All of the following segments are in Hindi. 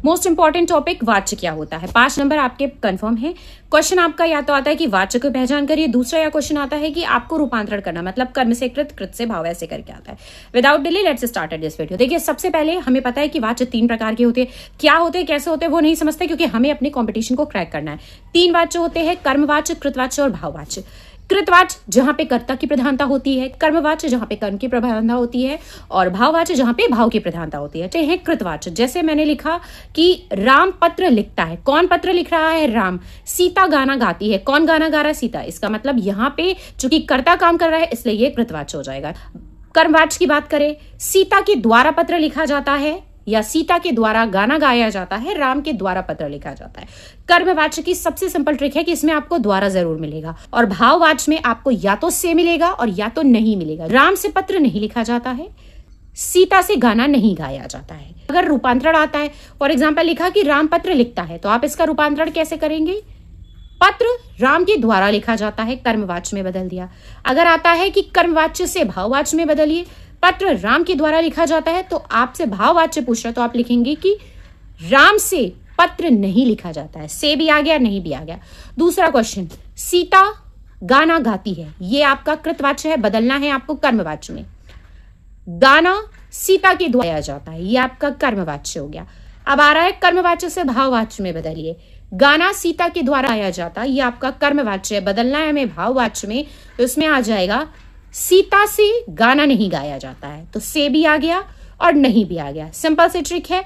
मोस्ट इंपॉर्टेंट टॉपिक वाच्य क्या होता है। 5 नंबर आपके कंफर्म है। क्वेश्चन आपका या तो आता है कि वाच्य को पहचान करिए, दूसरा या क्वेश्चन आता है कि आपको रूपांतरण करना, मतलब कर्म से कृत, कृत से भाव, ऐसे करके आता है। Without delay let's start this video. देखिए, सबसे पहले हमें पता है कि वाच्य 3 प्रकार के होते हैं। क्या होते हैं, कैसे होते हैं, वो नहीं समझते, क्योंकि हमें अपने कॉम्पिटिशन को क्रैक करना है। 3 वाच्य होते हैं, कर्मवाच्य, कृतवाच्य और भाववाच्य। कृतवाच्य जहां पे कर्ता की प्रधानता होती है, कर्मवाच्य जहां पे कर्म की प्रधानता होती है, और भाववाच्य जहां पे भाव की प्रधानता होती है। चाहे कृतवाच्य, जैसे मैंने लिखा कि राम पत्र लिखता है। कौन पत्र लिख रहा है? राम। सीता गाना गाती है। कौन गाना गा रहा है? सीता। इसका मतलब यहाँ पे चूंकि कर्ता काम कर रहा है, इसलिए ये कृतवाच्य हो जाएगा। कर्मवाच्य की बात करें, सीता के द्वारा पत्र लिखा जाता है या सीता के द्वारा गाना गाया जाता है, राम के द्वारा पत्र लिखा जाता है। कर्मवाच्य की सबसे सिंपल ट्रिक है कि इसमें आपको द्वारा जरूर मिलेगा, और भाववाच्य में आपको या तो से मिलेगा और या तो नहीं मिलेगा। राम से पत्र नहीं लिखा जाता है, सीता से गाना नहीं गाया जाता है। अगर रूपांतरण आता है, फॉर एग्जाम्पल लिखा कि राम पत्र लिखता है, तो आप इसका रूपांतरण कैसे करेंगे? पत्र राम के द्वारा लिखा जाता है, कर्मवाच्य में बदल दिया। अगर आता है कि कर्मवाच्य से भाववाच्य में बदलिए, पत्र राम के द्वारा लिखा जाता है, तो आपसे भाववाच्य पूछ रहा, तो आप लिखेंगे कि राम से पत्र नहीं लिखा जाता है। से भी आ गया, नहीं भी आ गया। दूसरा क्वेश्चन, सीता गाना गाती है, ये आपका कृतवाच्य है, बदलना है आपको कर्मवाच्य में। गाना सीता के द्वारा गाया जाता है, ये आपका कर्मवाच्य हो गया। अब आ रहा है कर्मवाच्य से भाववाच्य में बदलिए। गाना सीता के द्वारा गाया जाता है, ये आपका कर्मवाच्य है, बदलना है हमें भाववाच्य में, तो इसमें आ जाएगा सीता से गाना नहीं गाया जाता है। तो से भी आ गया और नहीं भी आ गया। सिंपल सी ट्रिक है,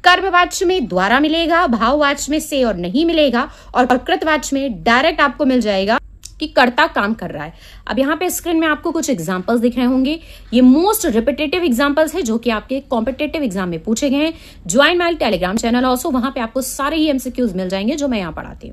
कर्मवाच्य में द्वारा मिलेगा, भाववाच्य में से और नहीं मिलेगा, और कृतवाच्य में डायरेक्ट आपको मिल जाएगा कि कर्ता काम कर रहा है। अब यहाँ पे स्क्रीन में आपको कुछ एग्जांपल्स दिख रहे होंगे। ये मोस्ट रिपीटेटिव एग्जांपल्स है जो कि आपके कॉम्पिटेटिव एग्जाम में पूछे गए हैं। Join my Telegram channel also, वहां पे आपको सारे ही एमसीक्यूज मिल जाएंगे जो मैं यहाँ पढ़ाती हूँ।